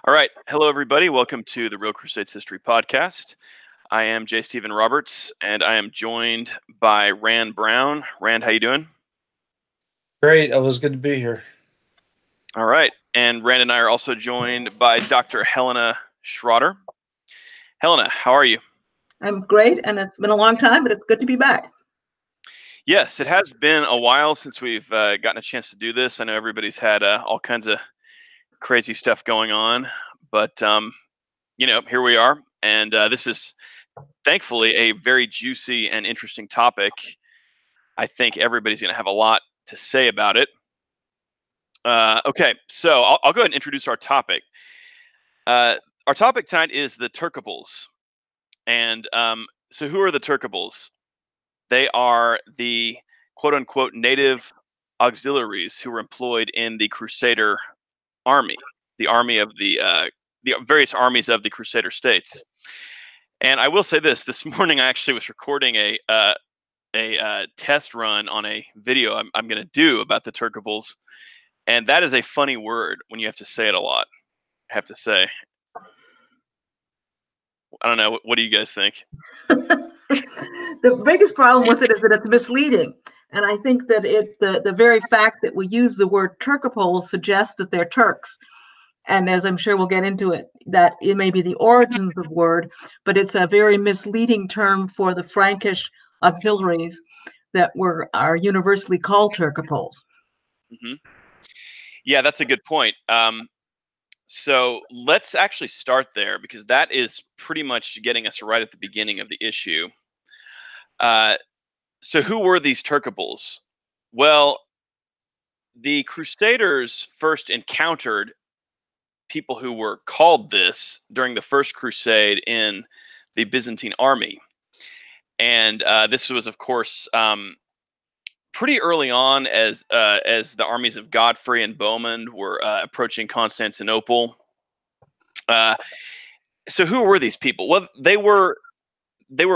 All right. Hello, everybody. Welcome to the Real Crusades History Podcast. I am J. Stephen Roberts, and I am joined by Rand Brown. Rand, how you doing? Great. It was good to be here. All right. And Rand and I are also joined by Dr. Helena Schroeder. Helena, how are you? I'm great, and it's been a long time, but it's good to be back. Yes, it has been a while since we've gotten a chance to do this. I know everybody's had all kinds of crazy stuff going on, but here we are, and this is thankfully a very juicy and interesting topic. I think everybody's going to have a lot to say about it. Okay, so I'll go ahead and introduce our topic. Our topic tonight is the Turcoples, and so who are the Turcoples? They are the quote-unquote native auxiliaries who were employed in the Crusader army, the army of the various armies of the Crusader states. And I will say this morning I actually was recording a test run on a video I'm going to do about the Turcoples, and that is a funny word when you have to say it a lot. I have to say. I don't know. What do you guys think? The biggest problem with it is that it's misleading. And I think that the very fact that we use the word Turcoples suggests that they're Turks. And as I'm sure we'll get into it, that it may be the origins of the word, but it's a very misleading term for the Frankish auxiliaries that are universally called Turcoples. Mm-hmm. Yeah, that's a good point. So let's actually start there, because that is pretty much getting us right at the beginning of the issue. So who were these Turcoples? Well, the Crusaders first encountered people who were called this during the First Crusade in the Byzantine army. And this was, of course, pretty early on as the armies of Godfrey and Bohemond were approaching Constantinople. So who were these people? Well, they were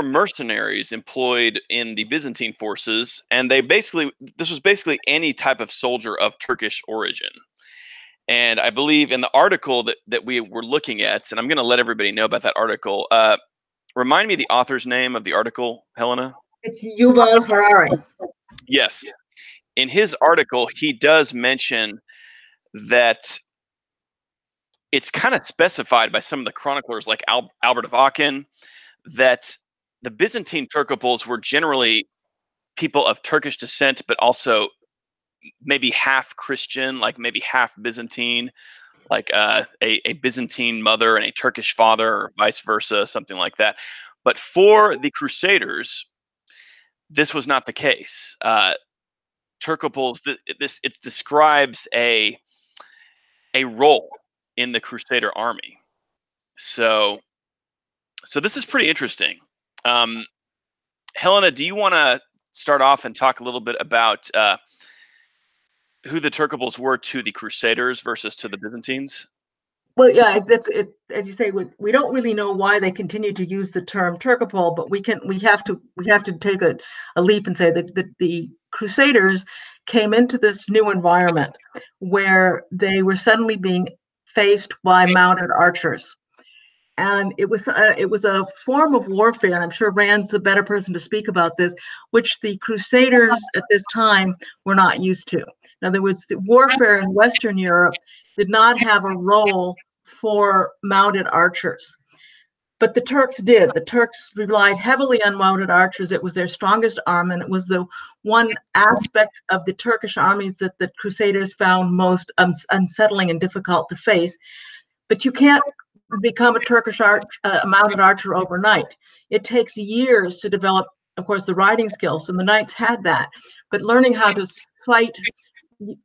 mercenaries employed in the Byzantine forces, and this was basically any type of soldier of Turkish origin. And I believe in the article that we were looking at, and I'm going to let everybody know about that article. Remind me the author's name of the article, Helena? It's Yuval Harari. Yes. In his article, he does mention that it's kind of specified by some of the chroniclers like Albert of Aachen that the Byzantine Turcoples were generally people of Turkish descent, but also maybe half Christian, like maybe half Byzantine, like a Byzantine mother and a Turkish father, or vice versa, something like that. But for the Crusaders, this was not the case. Turcoples, it describes a role in the Crusader army. So this is pretty interesting. Helena, do you want to start off and talk a little bit about who the Turcoples were to the Crusaders versus to the Byzantines? Well, yeah, that's it. As you say, we don't really know why they continue to use the term Turcopole, but we have to take a leap and say that the Crusaders came into this new environment where they were suddenly being faced by mounted archers, and it was a form of warfare. And I'm sure Rand's a better person to speak about this, which the Crusaders at this time were not used to. In other words, the warfare in Western Europe did not have a role for mounted archers. But the Turks did. The Turks relied heavily on mounted archers. It was their strongest arm, and it was the one aspect of the Turkish armies that the Crusaders found most unsettling and difficult to face. But you can't become a Turkish mounted archer overnight. It takes years to develop, of course, the riding skills, and the knights had that. But learning how to fight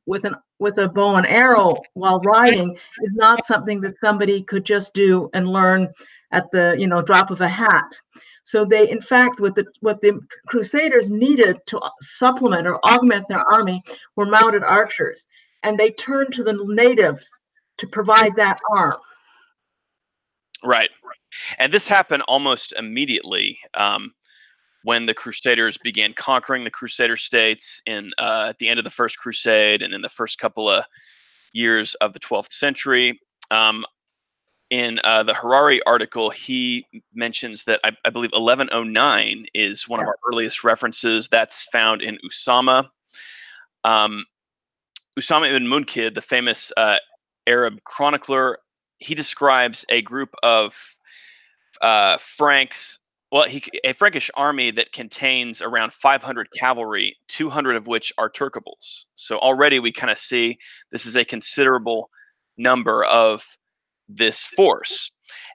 with a bow and arrow while riding is not something that somebody could just do and learn at the drop of a hat. So they, in fact, what the Crusaders needed to supplement or augment their army were mounted archers, and they turned to the natives to provide that arm. Right. And this happened almost immediately when the Crusaders began conquering the Crusader states at the end of the First Crusade and in the first couple of years of the 12th century. in the Harari article, he mentions that I believe 1109 is one of our earliest references. That's found in Usama. Usama ibn Munkid, the famous Arab chronicler, he describes a group of Franks, well, a Frankish army that contains around 500 cavalry, 200 of which are Turcoples. So already we kind of see this is a considerable number of this force.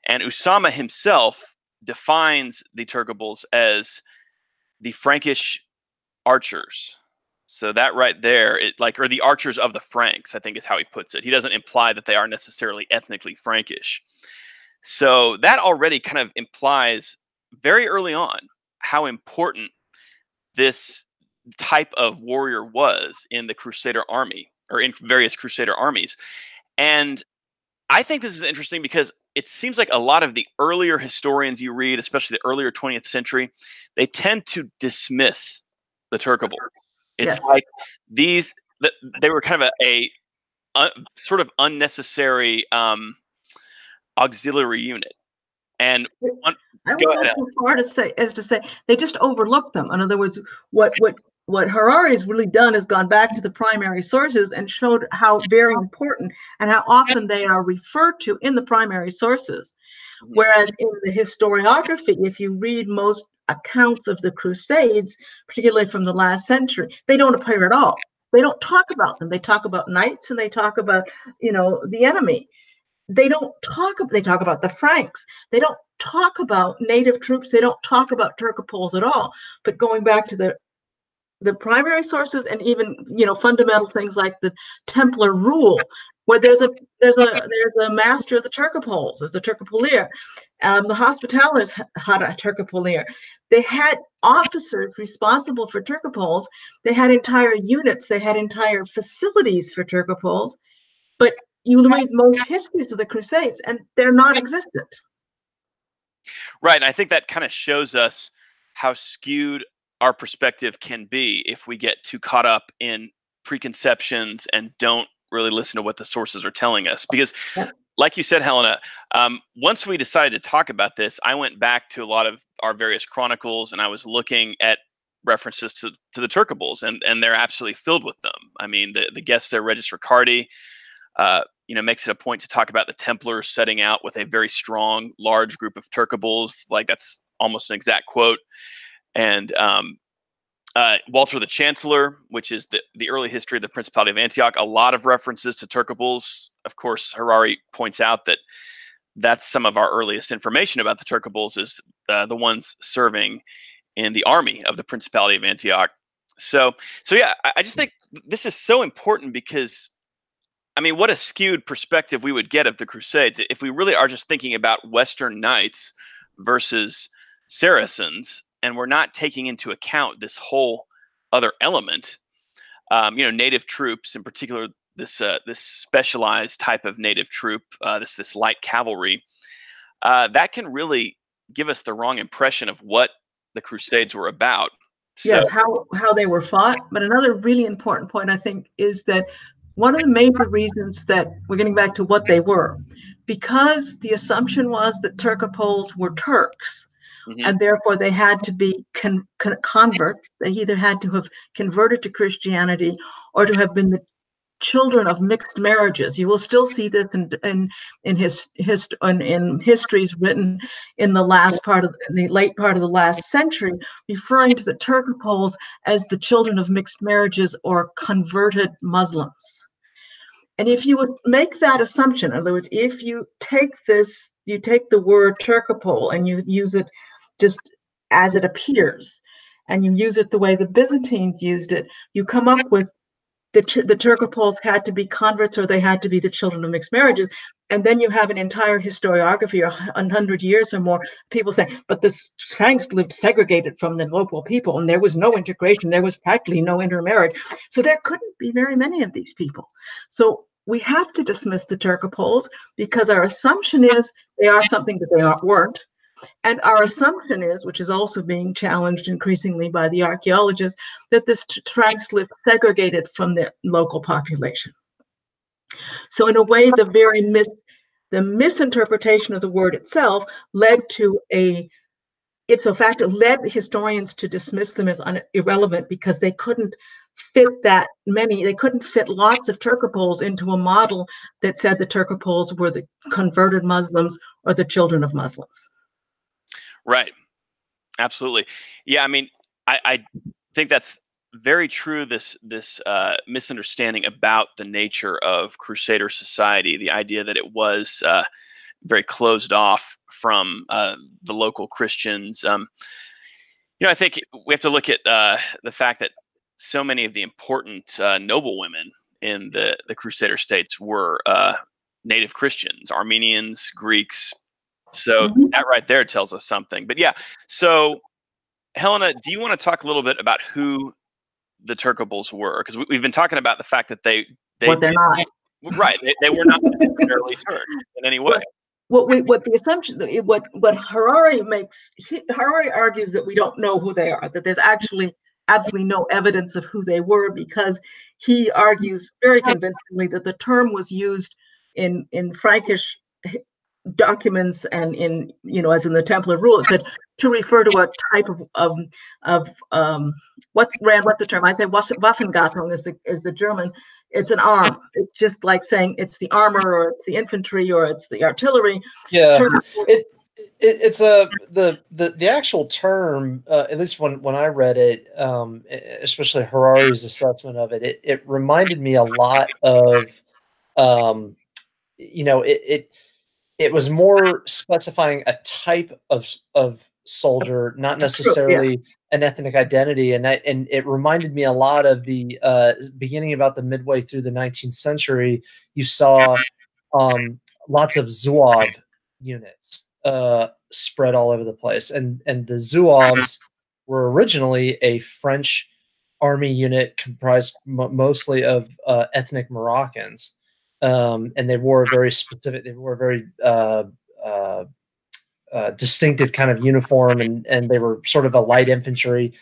And Usama himself defines the Turcoples as the Frankish archers. So that right there, or the archers of the Franks, I think is how he puts it. He doesn't imply that they are necessarily ethnically Frankish. So that already kind of implies very early on how important this type of warrior was in the Crusader army, or in various Crusader armies. And I think this is interesting because it seems like a lot of the earlier historians you read, especially the earlier 20th century, they tend to dismiss the Turcoples. It's like they were kind of a sort of unnecessary auxiliary unit. And I would go so far to say they just overlooked them. In other words, what Harari has really done is gone back to the primary sources and showed how very important and how often they are referred to in the primary sources. Whereas in the historiography, if you read most accounts of the Crusades, particularly from the last century, they don't appear at all. They don't talk about them. They talk about knights and they talk about, the enemy. They talk about the Franks. They don't talk about native troops. They don't talk about Turcoples at all. But going back to the primary sources and even fundamental things like the Templar rule, where there's a master of the Turcoples, there's a Turcopolier. The Hospitallers had a Turcopolier. They had officers responsible for Turcoples. They had entire units. They had entire facilities for Turcoples. But you read most histories of the Crusades, and they're non-existent. Right, and I think that kind of shows us how skewed our perspective can be if we get too caught up in preconceptions and don't really listen to what the sources are telling us. Because, like you said, Helena, once we decided to talk about this, I went back to a lot of our various chronicles, and I was looking at references to the Turcoples, and they're absolutely filled with them. I mean, the Gesta Regis Ricardi, makes it a point to talk about the Templars setting out with a very strong, large group of Turcoples. Like, that's almost an exact quote. And Walter the Chancellor, which is the early history of the Principality of Antioch, a lot of references to Turcoples. Of course, Harari points out that that's some of our earliest information about the Turcoples is the ones serving in the army of the Principality of Antioch. So yeah, I just think this is so important because, I mean, what a skewed perspective we would get of the Crusades if we really are just thinking about Western Knights versus Saracens, and we're not taking into account this whole other element. Native troops, in particular, this specialized type of native troop, this light cavalry, that can really give us the wrong impression of what the Crusades were about. Yes, how they were fought. But another really important point, I think, is that one of the major reasons that we're getting back to what they were, because the assumption was that Turcoples were Turks, and therefore they had to be converts. They either had to have converted to Christianity or to have been the children of mixed marriages. You will still see this in histories written in the late part of the last century, referring to the Turcoples as the children of mixed marriages or converted Muslims. And if you would make that assumption, in other words, if you take the word Turcopole and you use it just as it appears, and you use it the way the Byzantines used it, you come up with the Turcopoles had to be converts or they had to be the children of mixed marriages. And then you have an entire historiography, or 100 years or more, people saying, but the Franks lived segregated from the local people and there was no integration. There was practically no intermarriage. So there couldn't be very many of these people. So we have to dismiss the Turcopoles because our assumption is they are something that they weren't. And our assumption is, which is also being challenged increasingly by the archaeologists, that this Franks lived segregated from the local population. So in a way, the very The misinterpretation of the word itself led to ipso facto led historians to dismiss them as irrelevant because they couldn't fit they couldn't fit lots of Turcoples into a model that said the Turcoples were the converted Muslims or the children of Muslims. Right. Absolutely. Yeah. I mean, I think that's very true. This misunderstanding about the nature of Crusader society, the idea that it was very closed off from the local Christians. I think we have to look at the fact that so many of the important noble women in the Crusader states were native Christians, Armenians, Greeks. So that right there tells us something. But yeah, so Helena, do you want to talk a little bit about who the Turcoples were? Because we've been talking about the fact that they What they're not. Right, they were not necessarily Turk in any way. What the assumption, what Harari argues that we don't know who they are, that there's actually absolutely no evidence of who they were, because he argues very convincingly that the term was used in Frankish documents and in, as in the Templar Rule, it said to refer to a type of what's the term? I say Waffengattung is the German. It's an arm. It's just like saying it's the armor, or it's the infantry, or it's the artillery. Yeah, it's the actual term. At least when I read it, especially Harari's assessment of it, it reminded me a lot of, it was more specifying a type of soldier, not necessarily an ethnic identity, and it reminded me a lot of the beginning about the midway through the 19th century. You saw lots of Zouave units spread all over the place, and the Zouaves were originally a French army unit comprised mostly of ethnic Moroccans. And they wore a very distinctive kind of uniform, and they were sort of a light infantry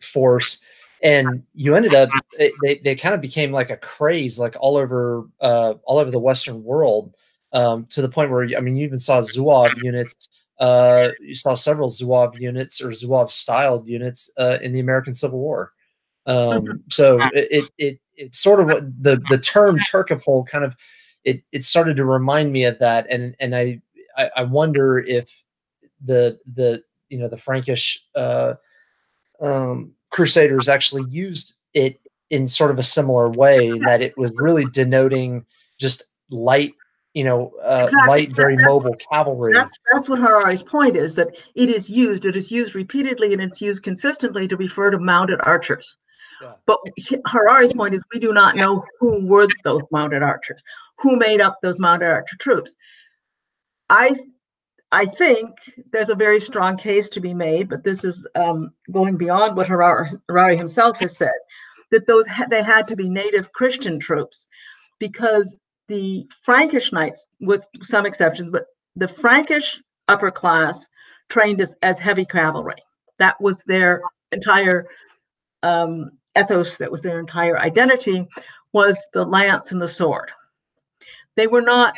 force. And you ended up, they kind of became like a craze, like all over the Western world, to the point where, I mean, you even saw Zouave units. You saw several Zouave units or Zouave styled units in the American Civil War. So it's sort of what the term Turcopole kind of, it started to remind me of that, and I wonder if the Frankish Crusaders actually used it in sort of a similar way, that it was really denoting just light, Exactly. light, very mobile cavalry. That's what Harari's point is, that it is used repeatedly, and it's used consistently to refer to mounted archers. Yeah. But Harari's point is, we do not know who were those mounted archers, who made up those mounted archer troops. I think there's a very strong case to be made, but this is going beyond what Harari himself has said, that they had to be native Christian troops, because the Frankish knights, with some exceptions, but the Frankish upper class trained as heavy cavalry. That was their entire ethos, that was their entire identity, was the lance and the sword. They were not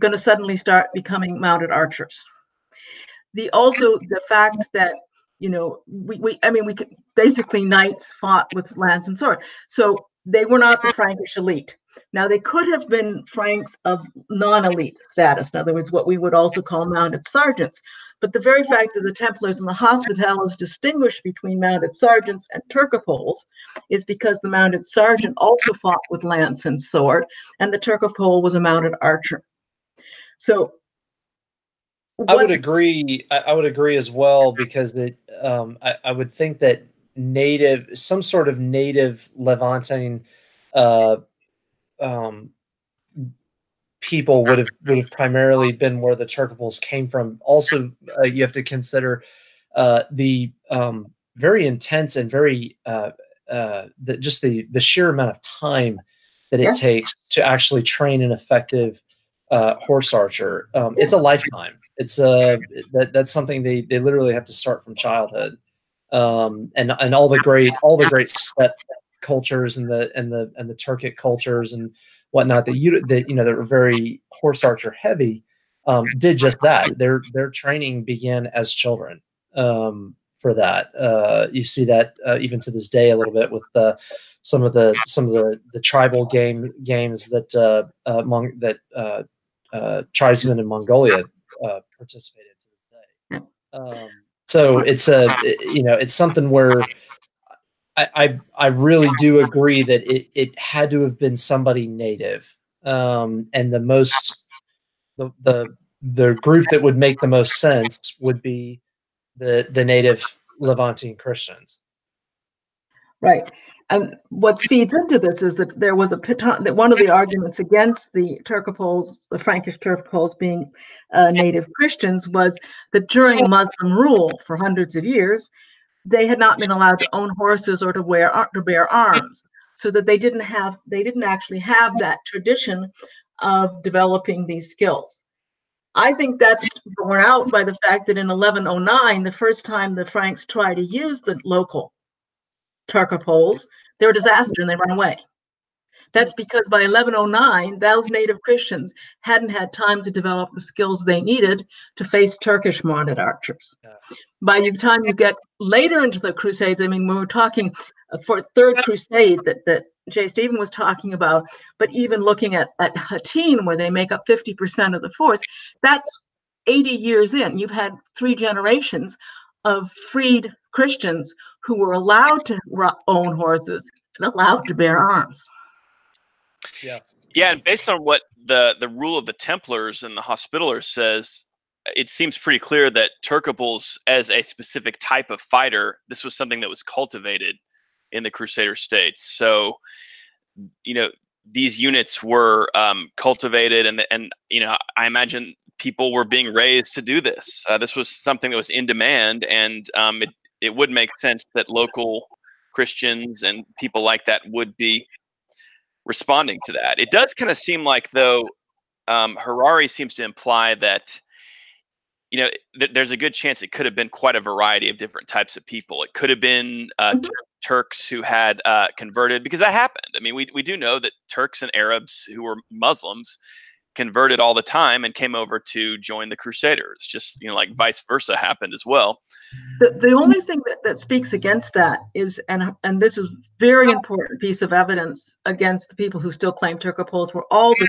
going to suddenly start becoming mounted archers. The fact that, we could, basically knights fought with lance and sword, so they were not the Frankish elite. Now, they could have been Franks of non-elite status, in other words, what we would also call mounted sergeants. But the very fact that the Templars and the Hospitallers distinguish between mounted sergeants and Turcoples is because the mounted sergeant also fought with lance and sword, and the Turcopole was a mounted archer. So I would agree. I would agree as well, because I would think that some sort of native Levantine people would have primarily been where the Turcoples came from. Also, you have to consider the very intense and very the sheer amount of time that it takes to actually train an effective horse archer. It's a lifetime. It's that's something they literally have to start from childhood. And all the great steppe cultures and the Turkic cultures and whatnot that were very horse archer heavy, did just that. Their training began as children. For that, you see that even to this day a little bit with some of the tribal games that tribesmen in Mongolia participated to this day. So it's something where I really do agree that it had to have been somebody native, and the group that would make the most sense would be the native Levantine Christians. Right. And what feeds into this is that there was that one of the arguments against the Turcoples, the Frankish Turcoples being native Christians, was that during Muslim rule for hundreds of years, they had not been allowed to own horses or to bear arms, so that they didn't actually have that tradition of developing these skills. I think that's borne out by the fact that in 1109, the first time the Franks tried to use the local Turcoples, they're a disaster and they run away. That's because by 1109, those native Christians hadn't had time to develop the skills they needed to face Turkish mounted archers. By the time you get later into the Crusades, I mean, when we're talking for Third Crusade that Jay Stephen was talking about, but even looking at Hattin, where they make up 50% of the force, that's 80 years in. You've had 3 generations of freed Christians who were allowed to own horses and allowed to bear arms. Yeah, and based on what the rule of the Templars and the Hospitallers says, it seems pretty clear that Turcoples, as a specific type of fighter, this was something that was cultivated in the Crusader states. So, these units were cultivated, and I imagine people were being raised to do this. This was something that was in demand, and it would make sense that local Christians and people like that would be responding to that. It does kind of seem like, though, Harari seems to imply that there's a good chance it could have been quite a variety of different types of people. It could have been Turks who had converted, because that happened. I mean, we do know that Turks and Arabs who were Muslims converted all the time and came over to join the Crusaders. Just like vice versa happened as well. The only thing that speaks against that is, and this is very important piece of evidence against the people who still claim Turcoples were all the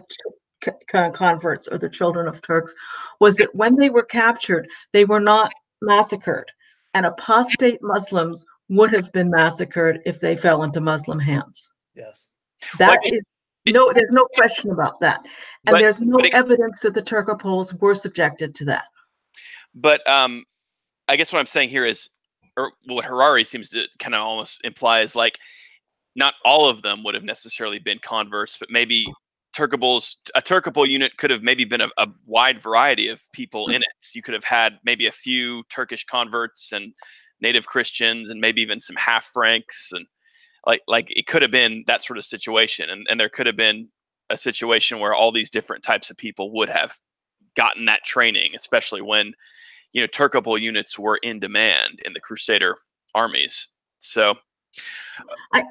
converts or the children of Turks, was that when they were captured, they were not massacred, and apostate Muslims would have been massacred if they fell into Muslim hands. Yes, there's no question about that, and there's no evidence that the Turcoples were subjected to that. But I guess what I'm saying here is, or what Harari seems to kind of almost imply is, like, not all of them would have necessarily been converts, but maybe a Turcopole unit could have maybe been a wide variety of people in it. So you could have had maybe a few Turkish converts and native Christians and maybe even some half Franks, and like it could have been that sort of situation. And there could have been a situation where all these different types of people would have gotten that training, especially when Turcopole units were in demand in the Crusader armies. So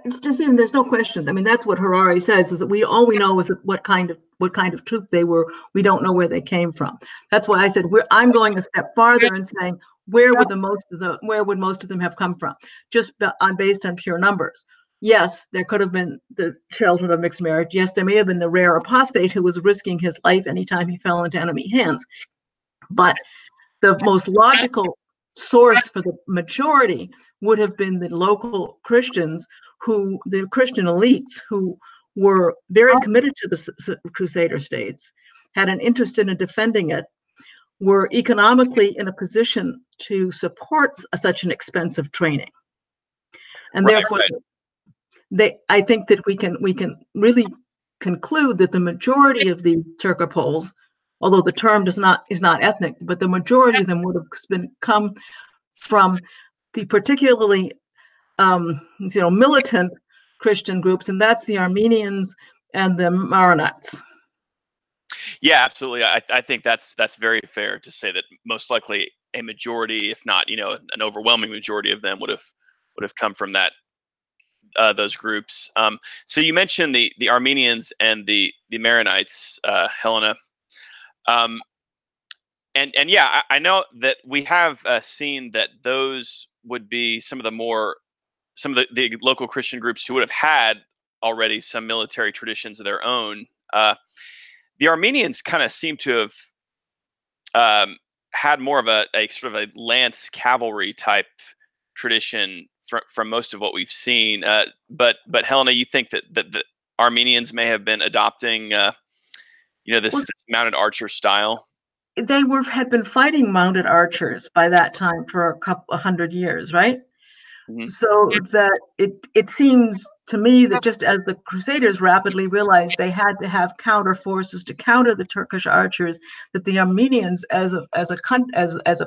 it's just, there's no question. I mean, that's what Harari says, is that all we know is what kind of troop they were. We don't know where they came from. That's why I said I'm going a step farther and saying, where would most of them have come from? Just based on pure numbers. Yes, there could have been the children of mixed marriage. Yes, there may have been the rare apostate who was risking his life anytime he fell into enemy hands. But the most logical source for the majority would have been the local Christians, the Christian elites, who were very committed to the Crusader states, had an interest in defending it, were economically in a position to support such an expensive training, and therefore, I think that we can really conclude that the majority of the Turcopoles, although the term is not ethnic, but the majority of them would have come from the particularly militant Christian groups, and that's the Armenians and the Maronites. Yeah, absolutely. I think that's very fair to say that most likely a majority, if not an overwhelming majority of them would have come from that those groups. So you mentioned the Armenians and the Maronites, Helena. And yeah, I know that we have seen that those would be some of the local Christian groups who would have had already some military traditions of their own. The Armenians kind of seem to have had more of a sort of a lance cavalry type tradition from most of what we've seen. But Helena, you think that the Armenians may have been adopting, this mounted archer style? They had been fighting mounted archers by that time for a hundred years, right? Mm-hmm. So that it seems to me that just as the Crusaders rapidly realized they had to have counter forces to counter the Turkish archers, that the Armenians as a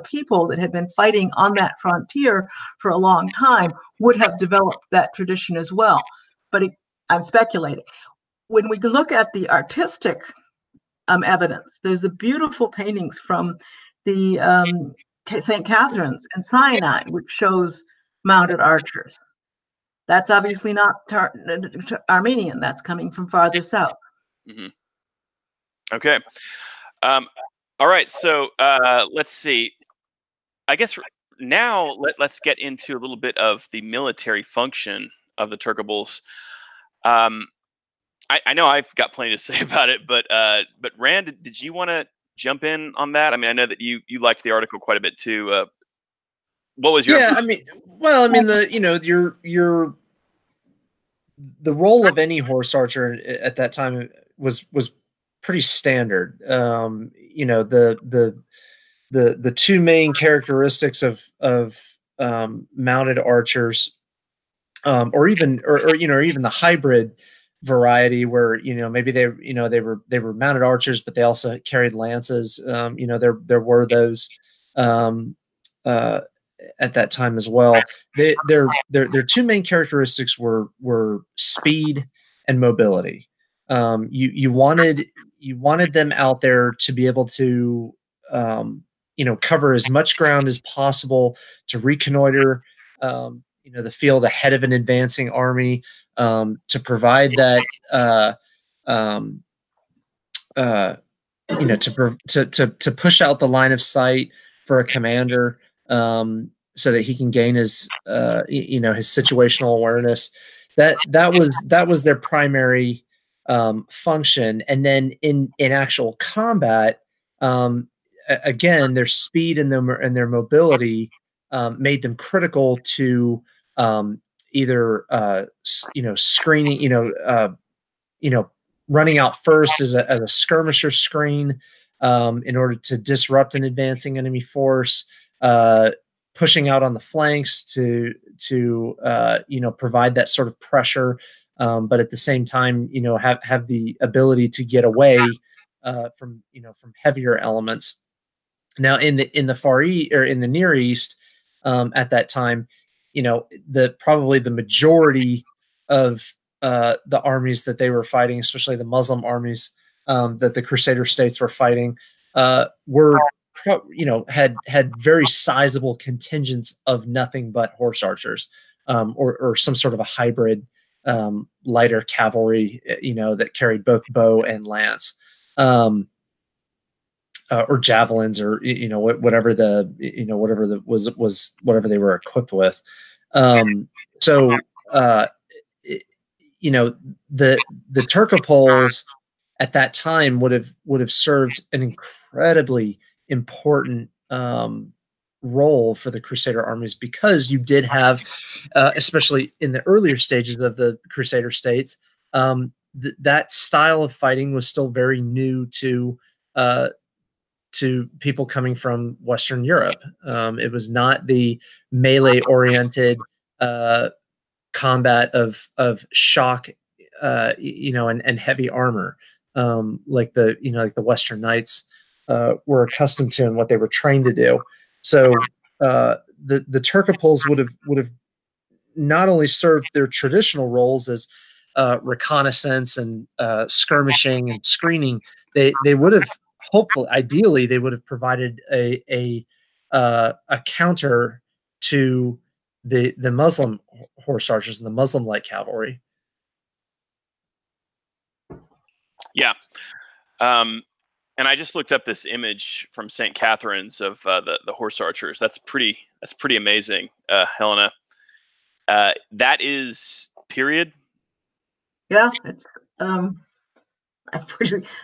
people that had been fighting on that frontier for a long time would have developed that tradition as well. But I'm speculating. When we look at the artistic evidence, there's the beautiful paintings from the St. Catherine's and Sinai, which shows mounted archers. That's obviously not Armenian. That's coming from farther south. Mm-hmm. Okay. All right. So let's see. I guess now let's get into a little bit of the military function of the Turcoples. I know I've got plenty to say about it, but Rand, did you want to jump in on that? I mean, I know that you liked the article quite a bit too. What was your? Yeah, the role of any horse archer at that time was pretty standard. The two main characteristics of mounted archers, or even the hybrid variety, where maybe they were mounted archers, but they also carried lances. There were those at that time as well. Their two main characteristics were speed and mobility. You wanted them out there to be able to cover as much ground as possible, to reconnoiter the field ahead of an advancing army, to provide that to push out the line of sight for a commander, so that he can gain his his situational awareness. That was their primary function. And then in actual combat, again, their speed and their mobility made them critical to either screening, running out first as a skirmisher screen in order to disrupt an advancing enemy force, pushing out on the flanks to provide that sort of pressure, but at the same time have the ability to get away from heavier elements. Now in the Far East, or in the Near East, at that time, probably the majority of the armies that they were fighting, especially the Muslim armies that the Crusader states were fighting, were had very sizable contingents of nothing but horse archers, or some sort of a hybrid lighter cavalry, that carried both bow and lance, or javelins, or whatever whatever they were equipped with. So the Turcoples at that time would have served an incredibly important role for the Crusader armies, because you did have, especially in the earlier stages of the Crusader states, that style of fighting was still very new to people coming from Western Europe. It was not the melee-oriented combat of shock, and heavy armor, like the Western Knights were accustomed to and what they were trained to do. So the Turcoples would have not only served their traditional roles as reconnaissance and skirmishing and screening, they would have, hopefully, ideally, they would have provided a counter to the Muslim horse archers and the Muslim light cavalry. Yeah. And I just looked up this image from St. Catherine's of the horse archers. That's pretty amazing, Helena. That is period. Yeah, it's I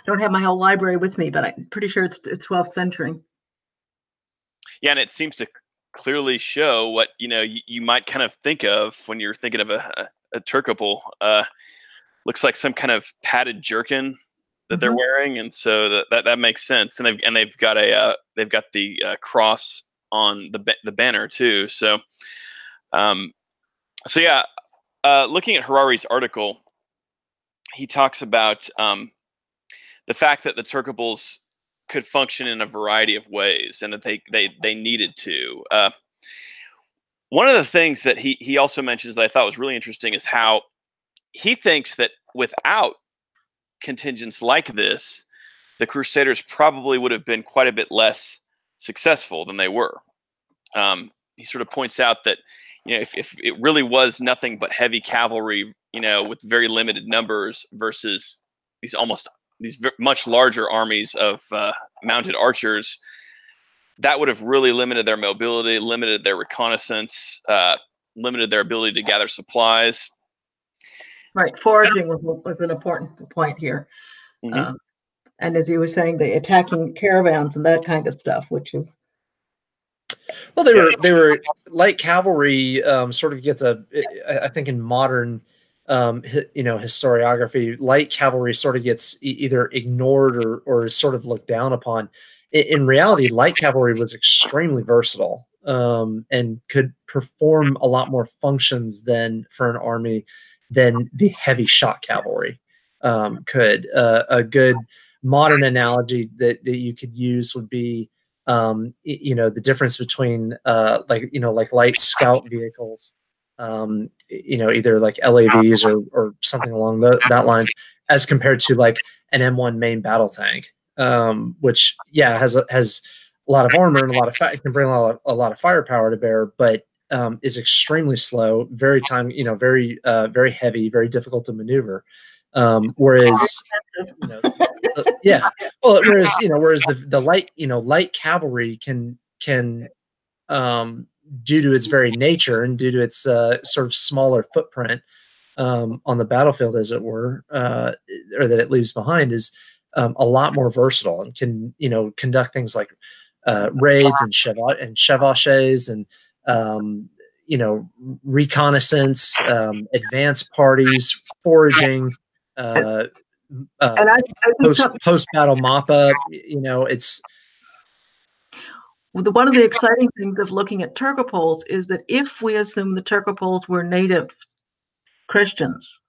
don't have my whole library with me, but I'm pretty sure it's 12th century. Yeah, and it seems to clearly show what you might kind of think of when you're thinking of a Turcople. Looks like some kind of padded jerkin that they're wearing, and so that makes sense. And they've got the cross on the banner too. So, yeah, looking at Harari's article, he talks about the fact that the Turcoples could function in a variety of ways, and that they needed to. One of the things that he also mentions that I thought was really interesting is how he thinks that without contingents like this, the Crusaders probably would have been quite a bit less successful than they were. He sort of points out that if it really was nothing but heavy cavalry, with very limited numbers versus these much larger armies of mounted archers, that would have really limited their mobility, limited their reconnaissance, limited their ability to gather supplies. Right, foraging was an important point here. And as you were saying, the attacking caravans and that kind of stuff, which is well, they were light cavalry. Sort of gets I think in modern historiography, light cavalry sort of gets either ignored or is sort of looked down upon. In reality, light cavalry was extremely versatile and could perform a lot more functions for an army than the heavy shot cavalry could. A good modern analogy that you could use would be, the difference between like light scout vehicles, either like LAVs or something along that lines, as compared to like an M1 main battle tank, which has a lot of armor and can bring a lot of firepower to bear, but is extremely slow, very very heavy, very difficult to maneuver. Whereas the light cavalry can due to its very nature and due to its sort of smaller footprint on the battlefield, as it were, or that it leaves behind, is a lot more versatile and can conduct things like raids and chevauchés and reconnaissance, advance parties, foraging, post battle mop up. It's one of the exciting things of looking at Turcoples is that if we assume the Turcoples were native Christians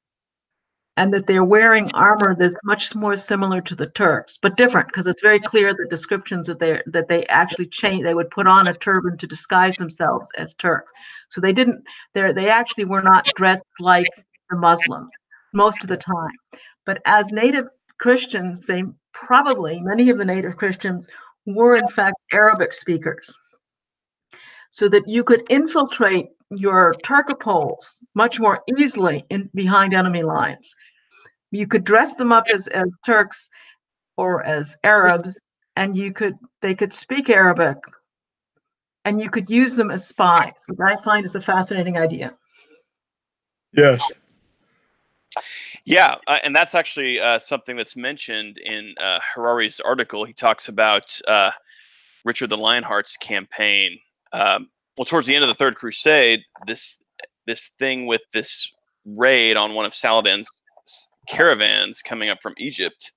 and that they're wearing armor that's much more similar to the Turks, but different, because it's very clear the descriptions that they actually change. They would put on a turban to disguise themselves as Turks. So they actually were not dressed like the Muslims most of the time. But as native Christians, many of the native Christians were in fact Arabic speakers, so that you could infiltrate your Turcopoles much more easily behind enemy lines. You could dress them up as Turks or as Arabs, and they could speak Arabic, and you could use them as spies, which I find is a fascinating idea. Yes. Yeah, and that's actually something that's mentioned in Harari's article. He talks about Richard the Lionheart's campaign. Well, towards the end of the Third Crusade, this thing with this raid on one of Saladin's caravans coming up from Egypt,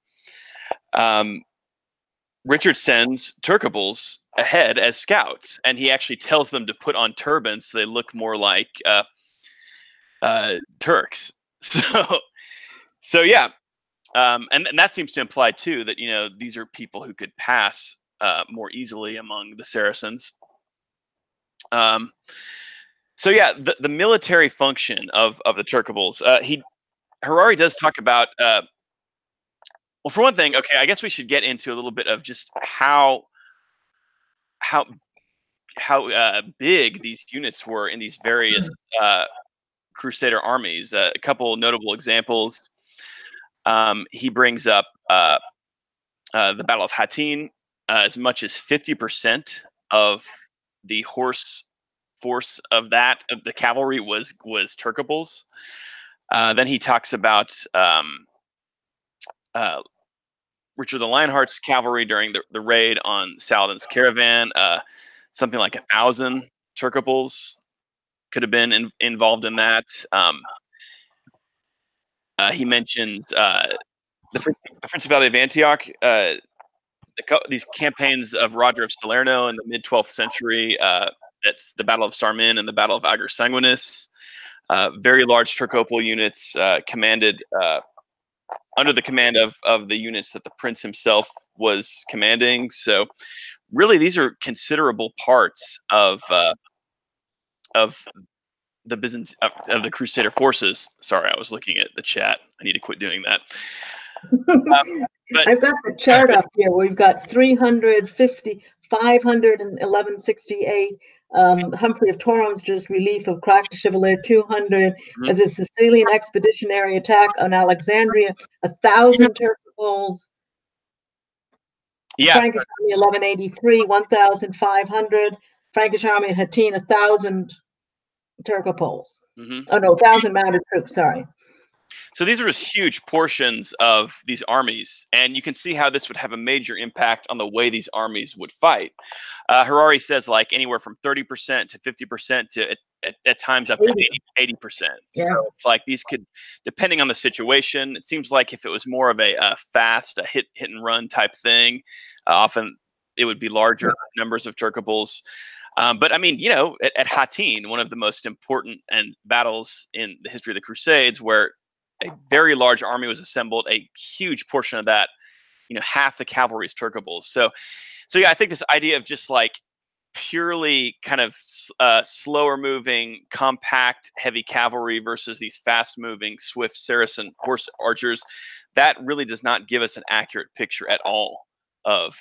Richard sends Turcoples ahead as scouts, and he actually tells them to put on turbans so they look more like Turks. So yeah, and that seems to imply too that these are people who could pass more easily among the Saracens. So yeah, the military function of the Turcoples. Harari does talk about. Well, for one thing, okay, I guess we should get into a little bit of just how big these units were in these various Crusader armies. A couple notable examples. He brings up the Battle of Hattin. As much as 50% of the horse force of the cavalry was Turcoples. Then he talks about Richard the Lionheart's cavalry during the raid on Saladin's caravan. Something like 1,000 Turcoples could have been involved in that. He mentions the Principality of Antioch. These campaigns of Roger of Salerno in the mid-12th century. That's the Battle of Sarmin and the Battle of Ager Sanguinis. Very large Turcopole units commanded under the command of the units that the prince himself was commanding. So really, these are considerable parts of the of the Crusader forces. Sorry, I was looking at the chat. I need to quit doing that. I've got the chart up here. We've got 350, 500 and 1168. Humphrey of Torrens' relief of Crac de Chevalier, 200. As a Sicilian expeditionary attack on Alexandria, 1,000 Turcoples. Yeah. Frankish army 1183, 1,500. Frankish army at Hattin, 1,000 Turcoples. Oh no, 1,000 mounted troops. Sorry. So these are just huge portions of these armies, and you can see how this would have a major impact on the way these armies would fight. Harari says like anywhere from 30% to 50% to at times up to 80%. Yeah. So it's like these could, depending on the situation, it seems like if it was more of a fast, a hit and run type thing, often it would be larger numbers of Turcoples. But I mean, you know, at Hattin, one of the most important battles in the history of the Crusades, where a very large army was assembled, a huge portion of that, you know, half the cavalry is Turcoples. So yeah, I think this idea of just like purely kind of slower moving, compact, heavy cavalry versus these fast moving, swift Saracen horse archers, that really does not give us an accurate picture at all of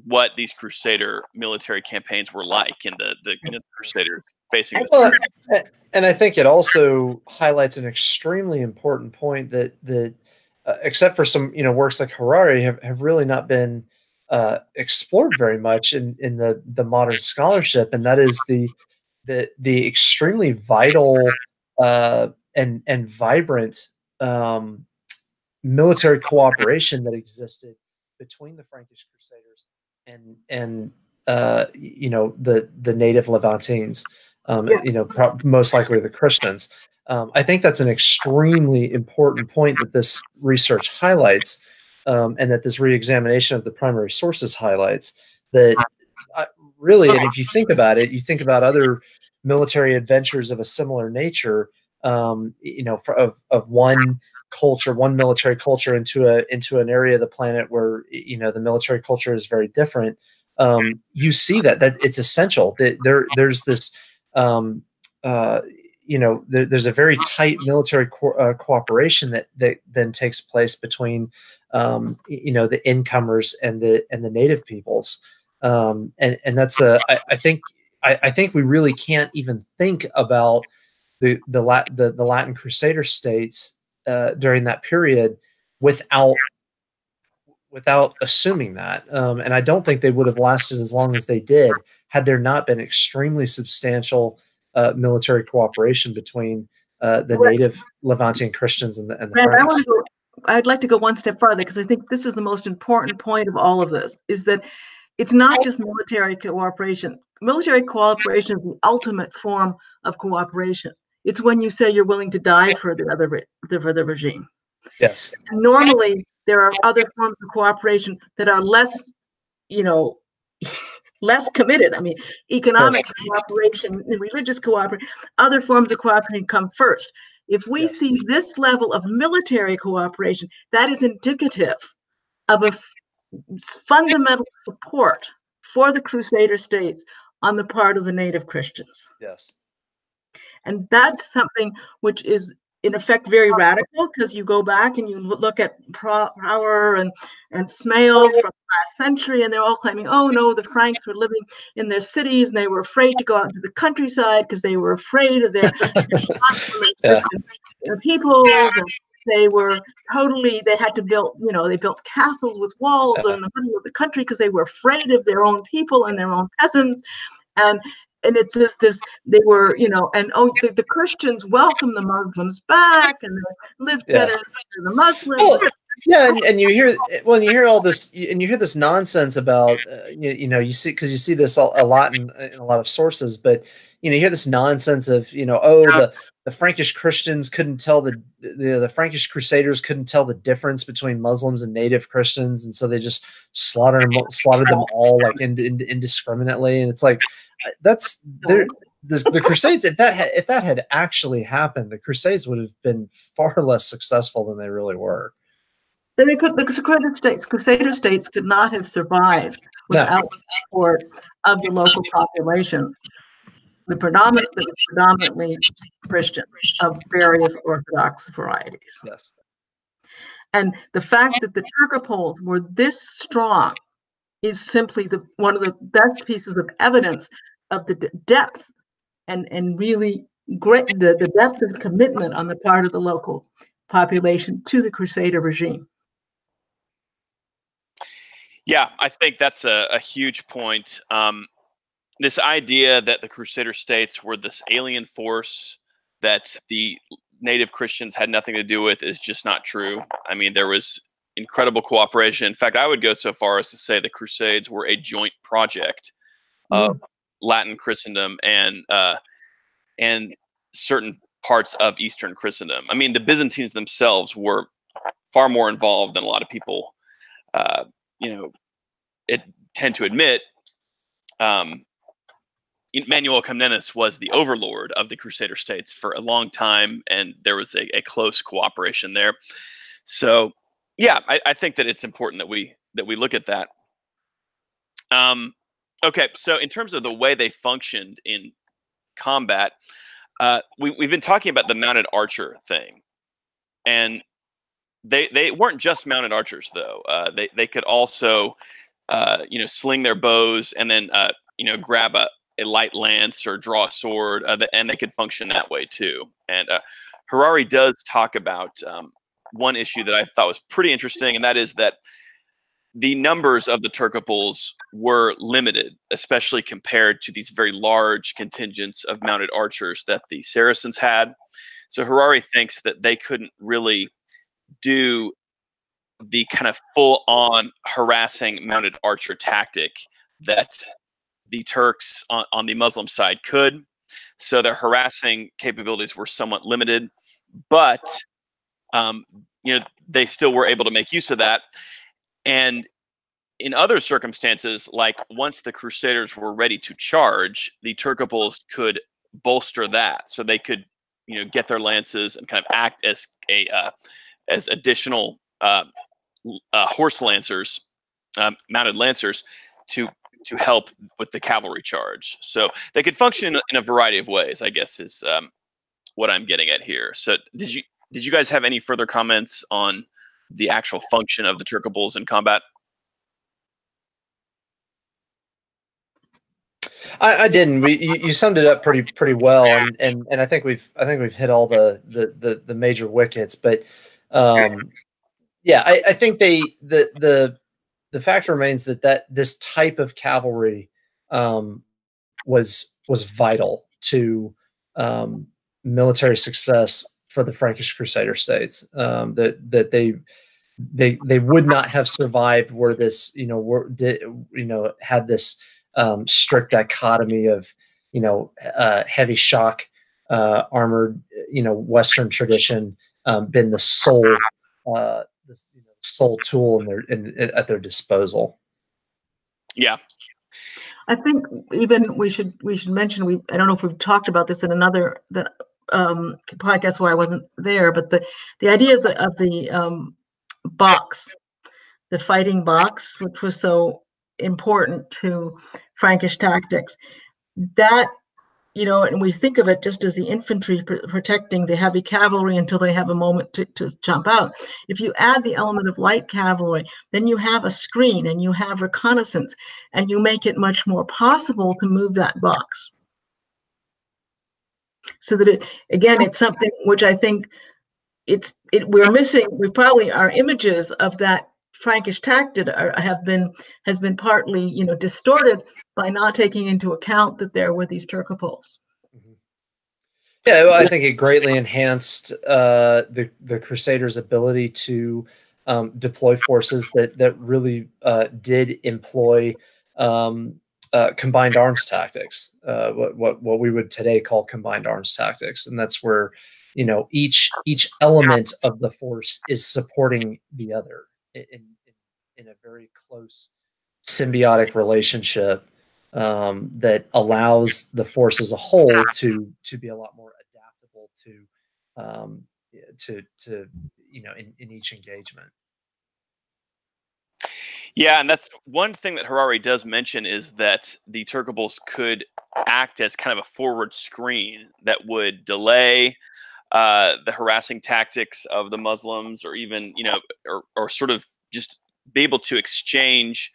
what these Crusader military campaigns were like in the Crusaders facing this. Well, and I think it also highlights an extremely important point that except for some works like Harari have really not been explored very much in the modern scholarship, and that is the extremely vital and vibrant military cooperation that existed between the Frankish Crusaders and the native Levantines. Most likely the Christians. I think that's an extremely important point that this research highlights, and that this reexamination of the primary sources highlights. That really, and if you think about it, you think about other military adventures of a similar nature. Of one culture, one military culture into an area of the planet where the military culture is very different. You see that it's essential that there's this. There's a very tight military cooperation that then takes place between the incomers and the native peoples, and that's I think we really can't even think about the Latin Crusader states during that period without assuming that, and I don't think they would have lasted as long as they did had there not been extremely substantial military cooperation between the native Levantine Christians and the Franks. I'd like to go one step farther, because I think this is the most important point of all of this, is that it's not just military cooperation. Military cooperation is the ultimate form of cooperation. It's when you say you're willing to die for the regime. Yes. And normally, there are other forms of cooperation that are less, less committed. I mean, economic cooperation, religious cooperation, other forms of cooperation come first. If we see this level of military cooperation, that is indicative of a fundamental support for the Crusader states on the part of the native Christians. Yes. And that's something which is in effect very radical, because you go back and you look at Power and Smale from last century, and they're all claiming, oh no, the Franks were living in their cities and they were afraid to go out into the countryside because they were afraid of their peoples, and they were totally, they had to build, they built castles with walls in the middle of the country because they were afraid of their own people and their own peasants. And it's this they were, and the Christians welcomed the Muslims back and they lived better than the Muslims. Oh, yeah, and you hear all this, and you hear this nonsense about you see this a lot in a lot of sources, but you hear this nonsense of the Frankish Christians couldn't tell the Frankish Crusaders couldn't tell the difference between Muslims and native Christians, and so they just slaughtered them all like indiscriminately, and it's like that's the Crusades. If that had actually happened, the Crusades would have been far less successful than they really were. The Crusader states could not have survived without the support of the local population, predominantly Christian of various Orthodox varieties. Yes. And the fact that the Turcoples were this strong is simply one of the best pieces of evidence of the depth and really great the depth of commitment on the part of the local population to the Crusader regime. Yeah, I think that's a huge point. This idea that the Crusader states were this alien force that the native Christians had nothing to do with is just not true. I mean, there was incredible cooperation. In fact, I would go so far as to say the Crusades were a joint project of Latin Christendom and certain parts of Eastern Christendom. I mean, the Byzantines themselves were far more involved than a lot of people, tend to admit. Manuel Comnenus was the overlord of the Crusader states for a long time, and there was a close cooperation there. So, yeah, I think that it's important that we look at that. Okay, so in terms of the way they functioned in combat, we've been talking about the mounted archer thing, and they weren't just mounted archers though. They could also sling their bows and then grab a light lance or draw a sword, and they could function that way too. And Harari does talk about one issue that I thought was pretty interesting, and that is that the numbers of the Turcoples were limited, especially compared to these very large contingents of mounted archers that the Saracens had. So Harari thinks that they couldn't really do the kind of full-on harassing mounted archer tactic that the Turks on the Muslim side could. So their harassing capabilities were somewhat limited, but they still were able to make use of that. And in other circumstances, like once the Crusaders were ready to charge, the Turcoples could bolster that. So they could, get their lances and kind of act as as additional horse lancers, mounted lancers, to help with the cavalry charge. So they could function in a variety of ways, I guess, is what I'm getting at here. So did you guys have any further comments on the actual function of the Turcoples in combat? I didn't. You summed it up pretty well, and I think we've hit all the major wickets. But yeah, I think the fact remains that this type of cavalry was vital to military success for the Frankish Crusader states. That they would not have survived were this had this strict dichotomy of heavy shock armored Western tradition been the sole sole tool at their disposal. Yeah, I think even we should mention, I don't know if we've talked about this in another podcast where I wasn't there, but the idea of the box, the fighting box, which was so important to Frankish tactics, that you know, and we think of it just as the infantry protecting the heavy cavalry until they have a moment to jump out. If you add the element of light cavalry, then you have a screen and you have reconnaissance, and you make it much more possible to move that box. So that it's something which I think we're missing. We probably, our images of that Frankish tactic has been partly, you know, distorted by not taking into account that there were these Turcoples. Mm-hmm. Yeah, well, I think it greatly enhanced the Crusaders' ability to deploy forces that really did employ combined arms tactics, what we would today call combined arms tactics, and that's where, you know, each element of the force is supporting the other in a very close symbiotic relationship that allows the force as a whole to be a lot more adaptable to you know, in each engagement. Yeah, and that's one thing that Harari does mention, is that the Turcoples could act as kind of a forward screen that would delay the harassing tactics of the Muslims, or even, you know, or sort of just be able to exchange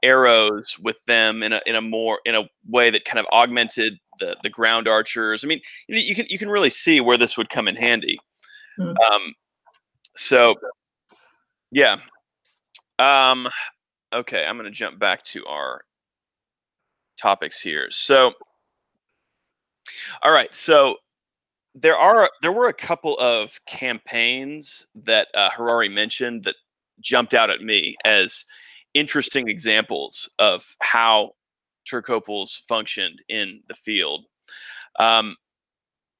arrows with them in a way that kind of augmented the ground archers. I mean, you can really see where this would come in handy. Mm. So yeah. Okay, I'm going to jump back to our topics here. So, all right. So there were a couple of campaigns that Harari mentioned that jumped out at me as interesting examples of how Turcoples functioned in the field.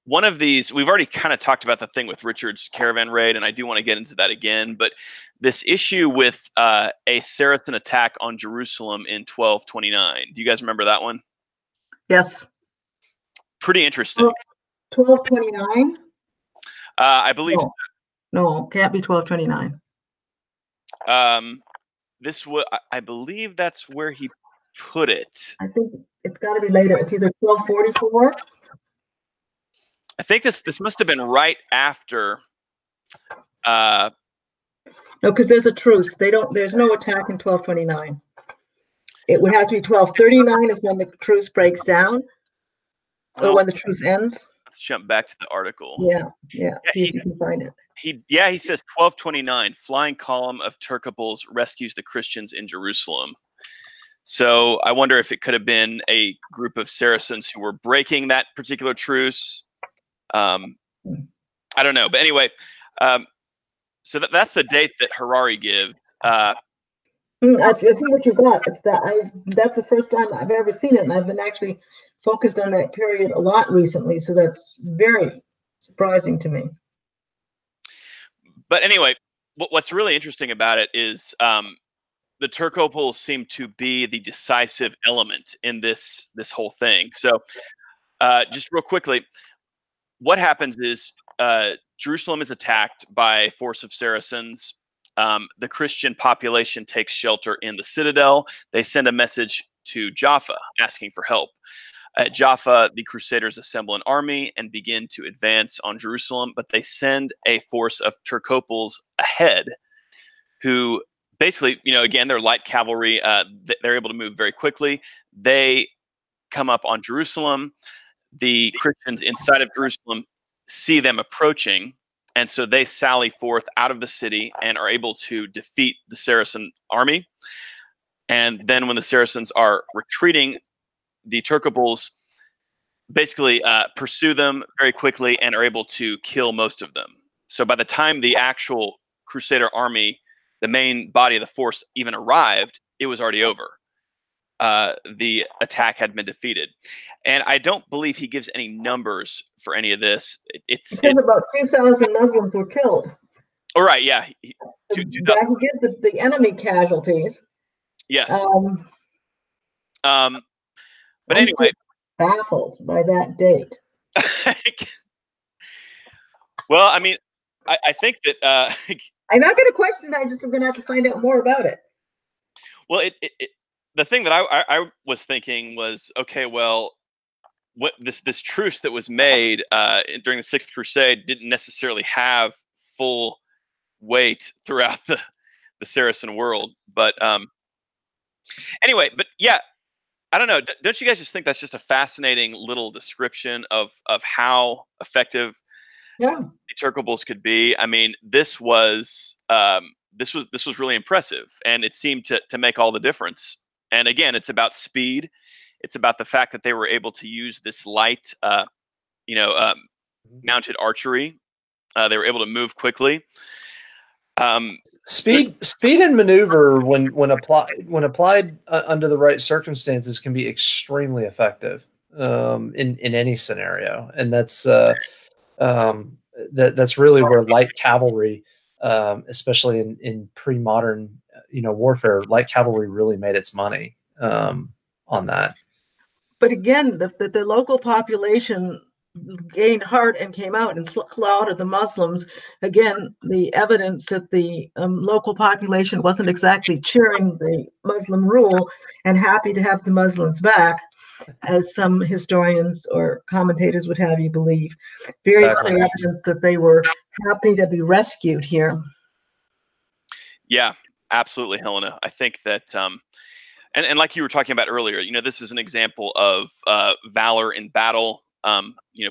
One of these, we've already kind of talked about the thing with Richard's caravan raid, and I do want to get into that again. But this issue with a Saracen attack on Jerusalem in 1229. Do you guys remember that one? Yes. Pretty interesting. 1229? I believe. No, can't be 1229. I believe that's where he put it. I think it's got to be later. It's either 1244. I think this must have been right after. No, because there's a truce. There's no attack in 1229. It would have to be 1239 is when the truce breaks down, or when the truce ends. Let's jump back to the article. Yeah. See if you can find it. He says 1229, flying column of Turcoples rescues the Christians in Jerusalem. So I wonder if it could have been a group of Saracens who were breaking that particular truce. I don't know, but anyway, so that's the date that Harari gives. I see what you got. That's the first time I've ever seen it, and I've been actually focused on that period a lot recently. So that's very surprising to me. But anyway, what's really interesting about it is the Turcoples seem to be the decisive element in this whole thing. So just real quickly, what happens is Jerusalem is attacked by a force of Saracens. The Christian population takes shelter in the citadel. They send a message to Jaffa asking for help. At Jaffa, the Crusaders assemble an army and begin to advance on Jerusalem, but they send a force of Turcoples ahead, who basically, you know, again, they're light cavalry. They're able to move very quickly. They come up on Jerusalem. The Christians inside of Jerusalem see them approaching, and so they sally forth out of the city and are able to defeat the Saracen army. And then when the Saracens are retreating, the Turcoples basically pursue them very quickly and are able to kill most of them. So by the time the actual Crusader army, the main body of the force, even arrived, it was already over. The attack had been defeated. And I don't believe he gives any numbers for any of this. It says about 2,000 Muslims were killed. All right, yeah. He gives the enemy casualties. Yes. But anyway, baffled by that date. Well, I mean, I think that I'm not going to question it. I'm going to have to find out more about it. Well, the thing that I was thinking was, okay, well, what this truce that was made during the Sixth Crusade didn't necessarily have full weight throughout the Saracen world. But anyway, but yeah, I don't know. Don't you guys just think that's just a fascinating little description of how effective Yeah. the Turcoples could be? I mean, this was really impressive, and it seemed to make all the difference. And again, it's about speed. It's about the fact that they were able to use this light, you know, mounted archery. They were able to move quickly. Speed and maneuver, when applied under the right circumstances, can be extremely effective in any scenario, and that's really where light cavalry, especially in pre-modern warfare, light cavalry really made its money on that. But again, the local population gained heart and came out and slaughtered the Muslims. Again, the evidence that the local population wasn't exactly cheering the Muslim rule and happy to have the Muslims back, as some historians or commentators would have you believe. Very clear evidence that they were happy to be rescued here. Yeah, absolutely, Helena. I think that, and like you were talking about earlier, this is an example of valor in battle.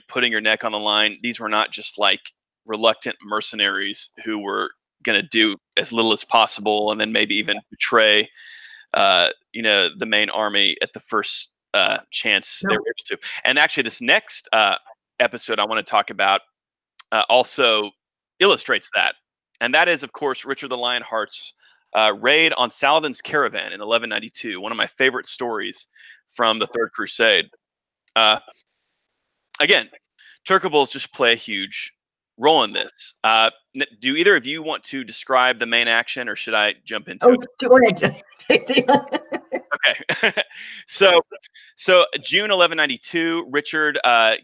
Putting your neck on the line. These were not just like reluctant mercenaries who were going to do as little as possible and then maybe even betray, the main army at the first chance they were able to. And actually, this next episode I want to talk about also illustrates that. And that is, of course, Richard the Lionheart's raid on Saladin's caravan in 1192, one of my favorite stories from the Third Crusade. Again, Turcoples just play a huge role in this. Do either of you want to describe the main action, or should I jump into it? Go ahead. Okay. So June 1192, Richard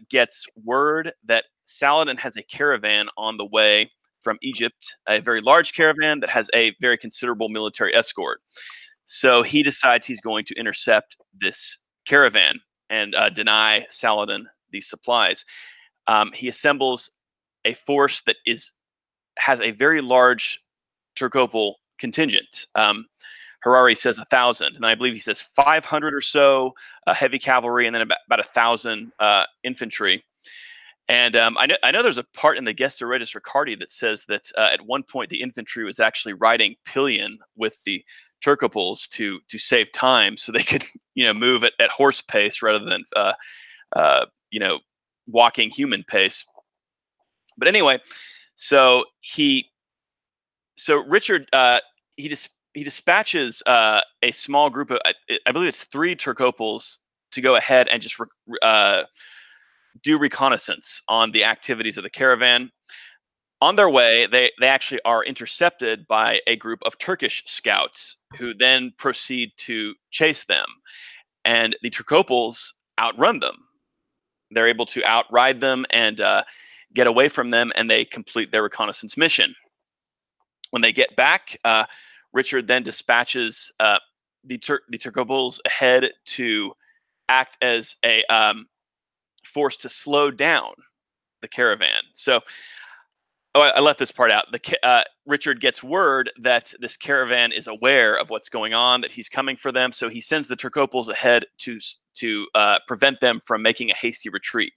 gets word that Saladin has a caravan on the way from Egypt, a very large caravan that has a very considerable military escort. So he decides he's going to intercept this caravan and deny Saladin these supplies. He assembles a force that has a very large Turcopole contingent. Harari says 1,000, and I believe he says 500 or so heavy cavalry, and then about 1,000 infantry. And I know there's a part in the Gesta Regis Ricardi that says that at one point the infantry was actually riding pillion with the Turcoples to save time, so they could move at horse pace rather than walking human pace. But anyway, so Richard he dispatches a small group of, I believe it's 3 Turcoples, to go ahead and just do reconnaissance on the activities of the caravan. On their way, they actually are intercepted by a group of Turkish scouts who then proceed to chase them. And the Turcoples outrun them. They're able to outride them and get away from them, and they complete their reconnaissance mission. When they get back, Richard then dispatches the Turcoples ahead to act as a force to slow down the caravan. So, I left this part out. Richard gets word that this caravan is aware of what's going on, that he's coming for them. So he sends the Turcoples ahead to prevent them from making a hasty retreat.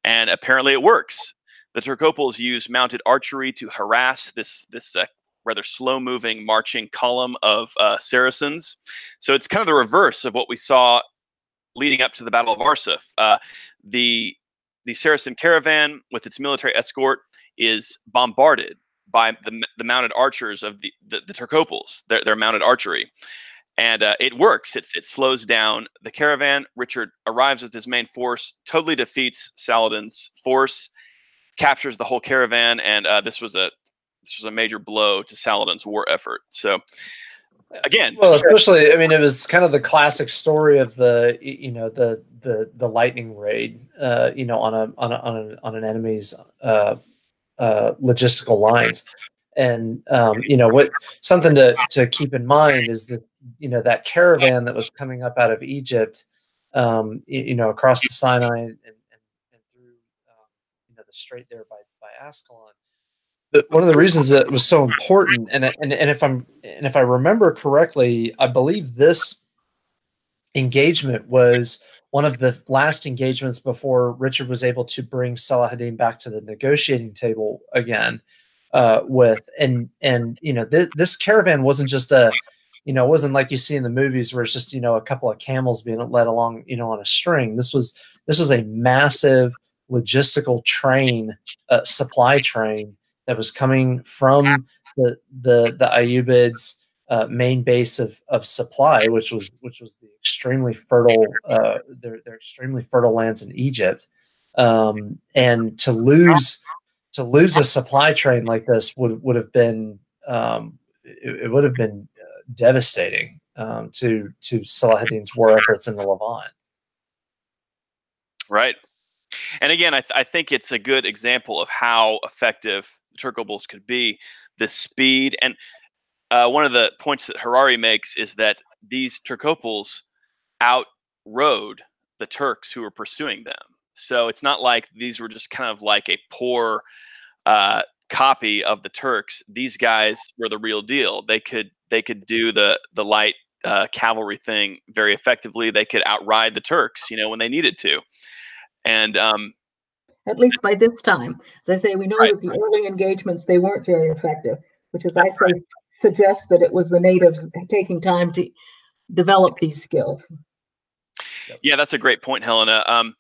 And apparently it works. The Turcoples use mounted archery to harass this rather slow-moving marching column of Saracens. So it's kind of the reverse of what we saw leading up to the Battle of Arsuf. The Saracen caravan, with its military escort, is bombarded by the mounted archers of the Turcoples, their mounted archery. And it works. It slows down the caravan. Richard arrives with his main force, totally defeats Saladin's force, captures the whole caravan, and this was a major blow to Saladin's war effort. So, again, well, especially, I mean, it was kind of the classic story of the lightning raid, on an enemy's logistical lines. And something to keep in mind is that that caravan that was coming up out of Egypt across the Sinai and through the strait there by Ascalon. One of the reasons that it was so important, and if I remember correctly, I believe this engagement was one of the last engagements before Richard was able to bring Saladin back to the negotiating table again. This caravan wasn't just it wasn't like you see in the movies where it's just a couple of camels being led along on a string. This was a massive logistical train, supply train that was coming from the Ayyubids' main base of supply, which was the extremely fertile their extremely fertile lands in Egypt, and to lose a supply train like this would have been it would have been devastating to Salahadin's war efforts in the Levant. Right. And again, I think it's a good example of how effective the Turcoples could be. The speed, and one of the points that Harari makes is that these Turcoples outrode the Turks who were pursuing them. So it's not like these were just kind of like a poor copy of the Turks. These guys were the real deal. They could do the light cavalry thing very effectively. They could outride the Turks, when they needed to. And at least by this time, as I say, we know that the early engagements, they weren't very effective, which, as I say, suggests that it was the natives taking time to develop these skills. Yeah, that's a great point, Helena.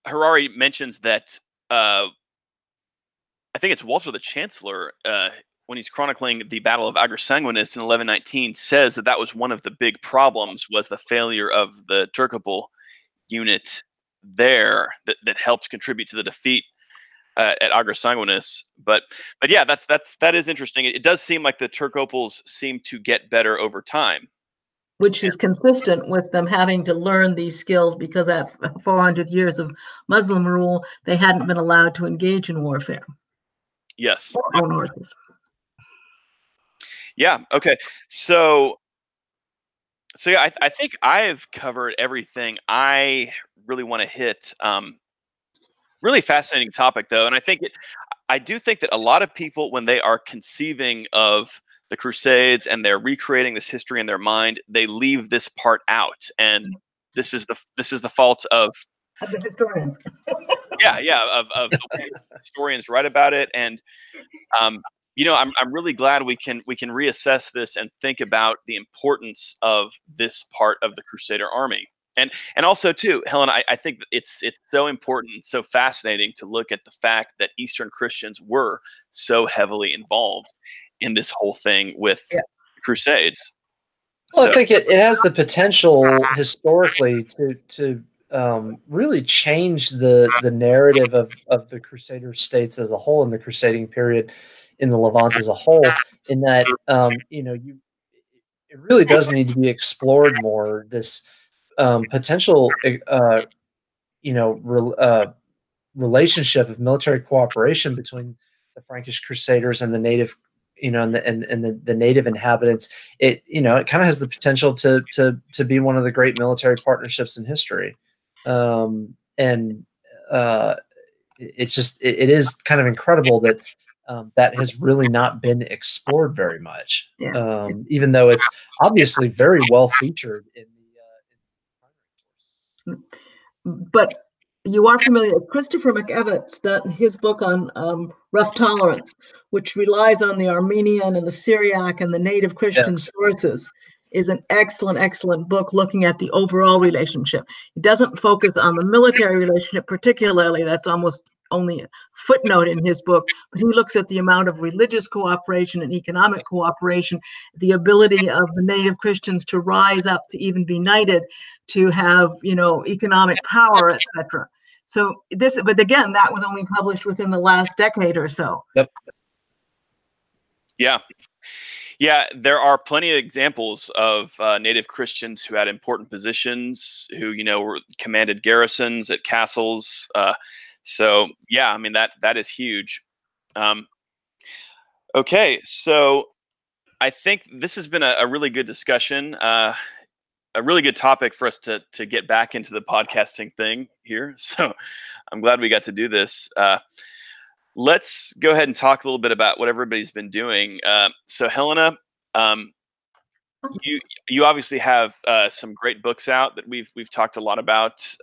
Harari mentions that I think it's Walter the Chancellor, when he's chronicling the Battle of Agersanguinus in 1119, says that was one of the big problems, was the failure of the Turcople unit there that helped contribute to the defeat at Agersanguinus. But yeah, that is interesting. It does seem like the Turcoples seem to get better over time, which is consistent with them having to learn these skills, because at 400 years of Muslim rule, they hadn't been allowed to engage in warfare. Yes. On horses. Yeah. Okay. So yeah, I think I've covered everything I really want to hit. Really fascinating topic, though, and I do think that a lot of people, when they are conceiving of the Crusades and they're recreating this history in their mind, they leave this part out, and this is the fault of the historians. of the way historians write about it, and I'm really glad we can reassess this and think about the importance of this part of the Crusader army. And also too, Helen, I think that it's so important and so fascinating to look at the fact that Eastern Christians were so heavily involved in this whole thing with Crusades. Well, I think it has the potential historically to really change the narrative of the Crusader states as a whole, and the crusading period in the Levant as a whole, in that it really does need to be explored more, this potential relationship of military cooperation between the Frankish Crusaders and the native and the native inhabitants. It kind of has the potential to be one of the great military partnerships in history, and it's just it is kind of incredible that that has really not been explored very much, even though it's obviously very well featured in the but you are familiar with Christopher McEvett's, his book on rough tolerance, which relies on the Armenian and the Syriac and the native Christian sources, is an excellent book looking at the overall relationship. It doesn't focus on the military relationship particularly. That's almost only a footnote in his book, but he looks at the amount of religious cooperation and economic cooperation, the ability of the native Christians to rise up, to even be knighted, to have economic power, etc. So but again, that was only published within the last decade or so. Yep. Yeah, there are plenty of examples of native Christians who had important positions, who commanded garrisons at castles. So yeah, I mean that is huge. Okay, so I think this has been a really good discussion. a really good topic for us to get back into the podcasting thing here. So I'm glad we got to do this. Let's go ahead and talk a little bit about what everybody's been doing. So Helena, you obviously have some great books out that we've talked a lot about.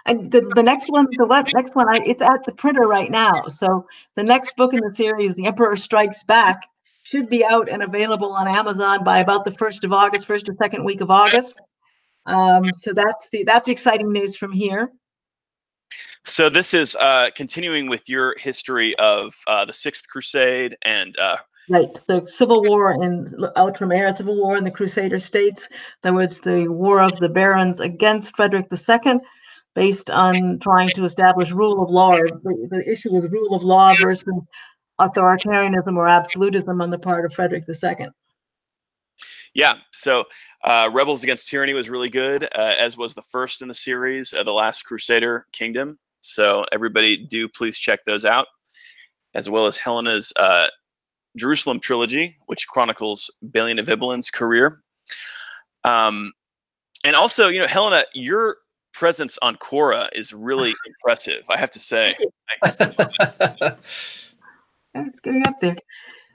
And the next one, it's at the printer right now. So the next book in the series, The Emperor Strikes Back, should be out and available on Amazon by about the 1st of August, first or second week of August. So that's exciting news from here. So this is continuing with your history of the Sixth Crusade and right, the Civil War in Outremer, Civil War in the Crusader states. There was the War of the Barons against Frederick II, based on trying to establish rule of law. The issue was rule of law versus authoritarianism or absolutism on the part of Frederick II. Yeah, so Rebels Against Tyranny was really good, as was the first in the series, The Last Crusader Kingdom. So everybody do please check those out, as well as Helena's Jerusalem trilogy, which chronicles Balian of Ibelин's career. And also, you know, Helena, your presence on Quora is really impressive, I have to say. It's getting up there.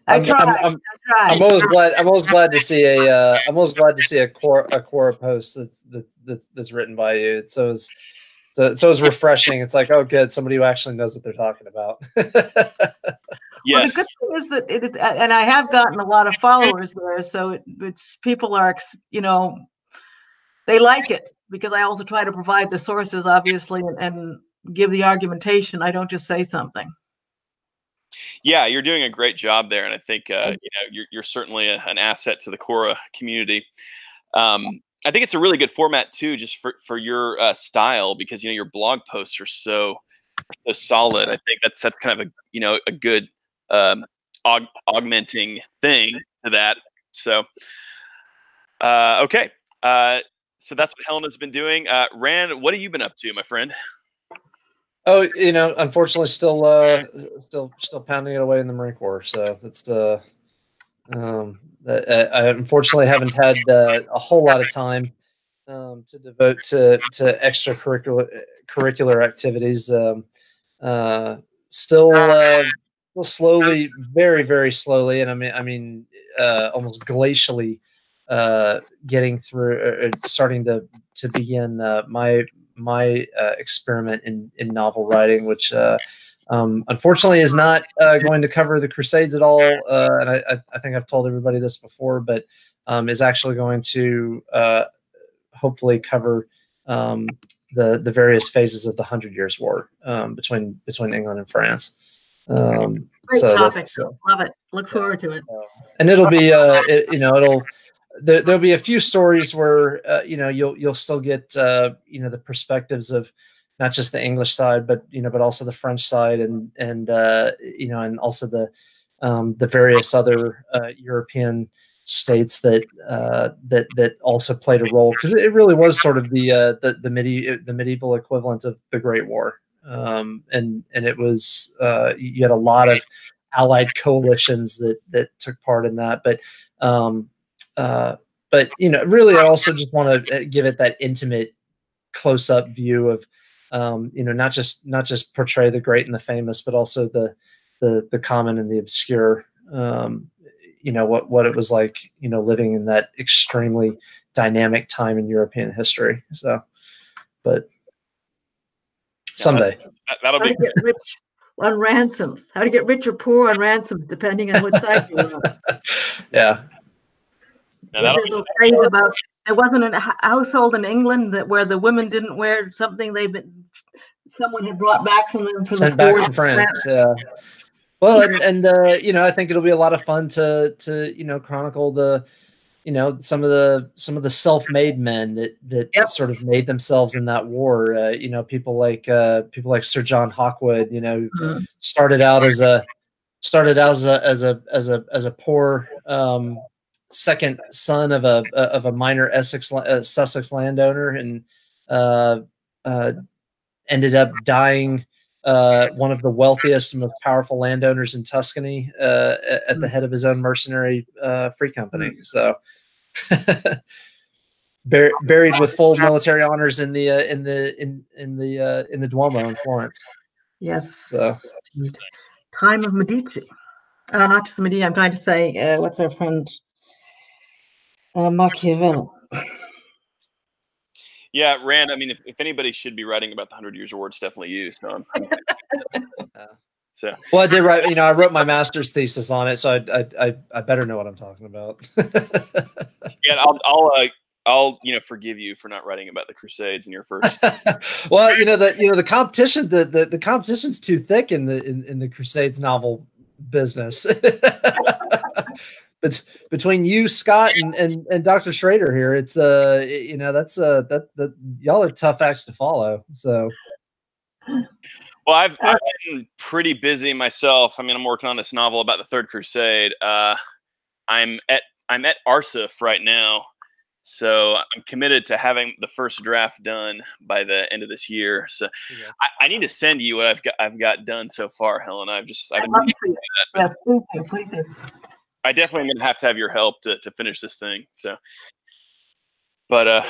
I'm always glad to see a Quora post that's written by you. It's refreshing. It's like, oh, good, somebody who actually knows what they're talking about. Yeah. Well, the good thing is that and I have gotten a lot of followers there, so it's people are, you know, they like it because I also try to provide the sources, obviously, and give the argumentation. I don't just say something. Yeah, you're doing a great job there, and I think you know, you're certainly an asset to the Quora community. I think it's a really good format too, just for your style, because you know your blog posts are so solid. I think that's kind of a good augmenting thing to that. So okay, so that's what Helena's been doing. Rand, what have you been up to, my friend? Oh, you know, unfortunately, still pounding it away in the Marine Corps. So that's I unfortunately haven't had a whole lot of time to devote to extracurricular activities. Still slowly, very, very slowly, and I mean, almost glacially, getting through, starting to begin my experiment in novel writing, which unfortunately is not going to cover the Crusades at all. And I think I've told everybody this before, but is actually going to hopefully cover the various phases of the 100 Years' War between England and France. Great topic. Love it. Look forward to it. And it'll be there'll be a few stories where you'll still get the perspectives of not just the English side, but also the French side, and also the various other European states that also played a role, because it really was sort of the medieval equivalent of the Great War, and it was you had a lot of allied coalitions that took part in that, but really, I also just want to give it that intimate, close-up view of, not just portray the great and the famous, but also the common and the obscure. What it was like, living in that extremely dynamic time in European history. So, but someday that'll be get rich on ransoms. How to get rich or poor on ransoms, depending on what side you're on. Yeah. There's a phrase about there wasn't a household in England where the women didn't wear something someone had brought back from them sent back from France. Yeah. Well, and I think it'll be a lot of fun to chronicle some of the self-made men that sort of made themselves in that war. People like Sir John Hawkwood. Who started out as a poor second son of a minor Sussex landowner, and ended up dying one of the wealthiest and most powerful landowners in Tuscany at the head of his own mercenary free company. So buried with full military honors in the Duomo in Florence. Yes. So. Time of Medici. Not just the Medici. I'm trying to say, what's our friend Machiavelli? Yeah, Rand. I mean, if anybody should be writing about the 100 Years' War, it's definitely you. So, so. Well, I did write. I wrote my master's thesis on it, so I better know what I'm talking about. Yeah, I'll forgive you for not writing about the Crusades in your first. Well, the competition the competition's too thick in the Crusades novel business. But between you, Scott, and Dr. Schrader here, it's that's y'all are tough acts to follow. So. Well, I've been pretty busy myself. I mean, I'm working on this novel about the Third Crusade. I'm at Arsif right now, so I'm committed to having the first draft done by the end of this year. So I need to send you what I've got done so far, Helen. I've been love to see that. Yes, please do. I definitely am gonna have to have your help to finish this thing. So, but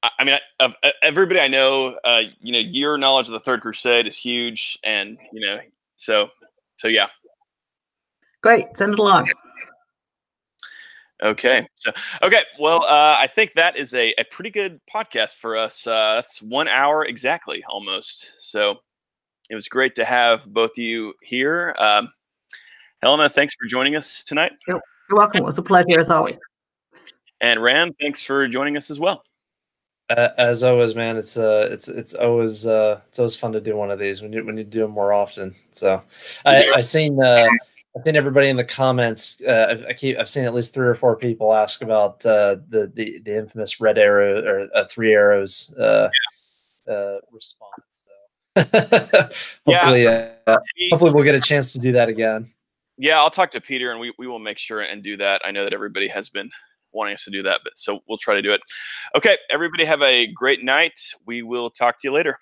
I mean, of everybody I know, your knowledge of the Third Crusade is huge, and so yeah. Great, send it along. Okay, well, I think that is a pretty good podcast for us. That's 1 hour exactly, almost. So it was great to have both of you here. Helena, thanks for joining us tonight. You're welcome. It was a pleasure as always. And Rand, thanks for joining us as well. As always, man, it's always fun to do one of these. We need to do them more often. So I've seen everybody in the comments. I've seen at least 3 or 4 people ask about the infamous red arrow or 3 arrows response. So hopefully we'll get a chance to do that again. Yeah, I'll talk to Peter and we will make sure and do that. I know that everybody has been wanting us to do that, but so we'll try to do it. Okay, everybody have a great night. We will talk to you later.